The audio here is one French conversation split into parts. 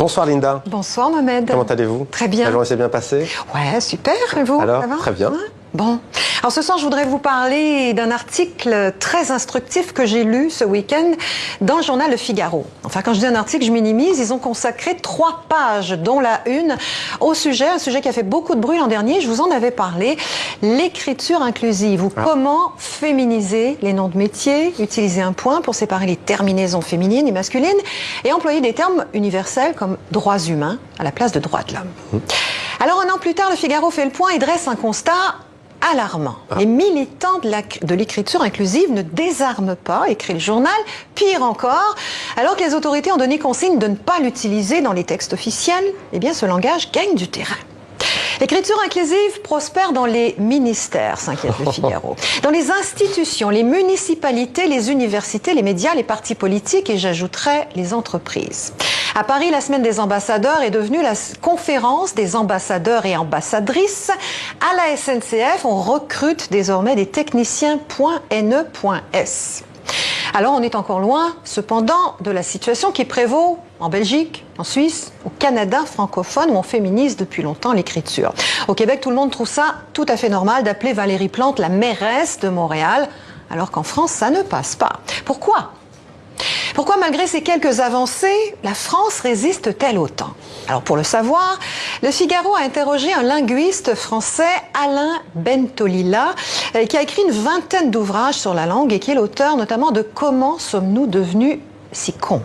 Bonsoir Linda. Bonsoir Mohamed. Comment allez-vous? Très bien. La journée s'est bien passée? Ouais, super. Et vous? Alors, ça va? très bien. Hein? Bon. Alors ce soir, je voudrais vous parler d'un article très instructif que j'ai lu ce week-end dans le journal Le Figaro. Enfin, quand je dis un article, je minimise. Ils ont consacré 3 pages, dont la une, un sujet qui a fait beaucoup de bruit l'an dernier. Je vous en avais parlé. L'écriture inclusive, ou comment féminiser les noms de métiers, utiliser un point pour séparer les terminaisons féminines et masculines, et employer des termes universels comme droits humains à la place de droits de l'homme. Alors, un an plus tard, Le Figaro fait le point et dresse un constat alarmant. Les militants de l'écriture inclusive ne désarment pas, écrit le journal. Pire encore, alors que les autorités ont donné consigne de ne pas l'utiliser dans les textes officiels, eh bien ce langage gagne du terrain. L'écriture inclusive prospère dans les ministères, s'inquiète Le Figaro, dans les institutions, les municipalités, les universités, les médias, les partis politiques et j'ajouterais les entreprises. À Paris, la semaine des ambassadeurs est devenue la conférence des ambassadeurs et ambassadrices. À la SNCF, on recrute désormais des techniciens .ne.s. Alors, on est encore loin, cependant, de la situation qui prévaut en Belgique, en Suisse, au Canada francophone, où on féminise depuis longtemps l'écriture. Au Québec, tout le monde trouve ça tout à fait normal d'appeler Valérie Plante la mairesse de Montréal, alors qu'en France, ça ne passe pas. Pourquoi ? Pourquoi, malgré ces quelques avancées, la France résiste-t-elle autant? Alors, pour le savoir, Le Figaro a interrogé un linguiste français, Alain Bentolila, qui a écrit une vingtaine d'ouvrages sur la langue et qui est l'auteur notamment de « Comment sommes-nous devenus si cons ?»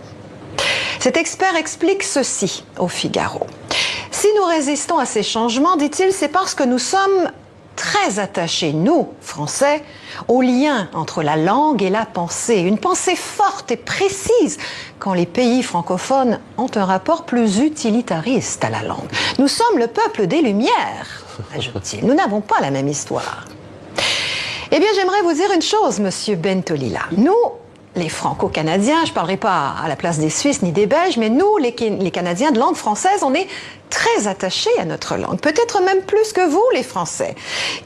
Cet expert explique ceci au Figaro. « Si nous résistons à ces changements, dit-il, c'est parce que nous sommes très attachés, nous, Français, au lien entre la langue et la pensée. Une pensée forte et précise quand les pays francophones ont un rapport plus utilitariste à la langue. Nous sommes le peuple des Lumières, ajoute-t-il. Nous n'avons pas la même histoire. Eh bien, j'aimerais vous dire une chose, monsieur Bentolila. Nous, les Franco-Canadiens, je ne parlerai pas à la place des Suisses ni des Belges, mais nous, les Canadiens de langue française, on est très attachés à notre langue. Peut-être même plus que vous, les Français,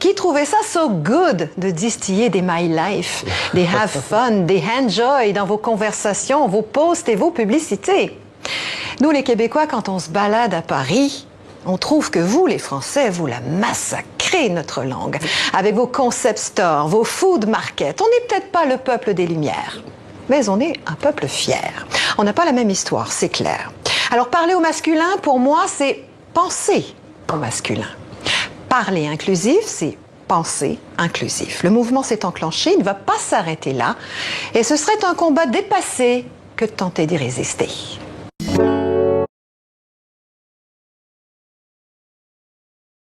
qui trouvez ça so good de distiller des my life, des have fun, des enjoy dans vos conversations, vos posts et vos publicités. Nous, les Québécois, quand on se balade à Paris, on trouve que vous, les Français, vous la massacrez, notre langue, avec vos concept stores, vos food markets. On n'est peut-être pas le peuple des Lumières, mais on est un peuple fier. On n'a pas la même histoire, c'est clair. Alors, parler au masculin, pour moi, c'est penser au masculin. Parler inclusif, c'est penser inclusif. Le mouvement s'est enclenché, il ne va pas s'arrêter là, et ce serait un combat dépassé que de tenter d'y résister.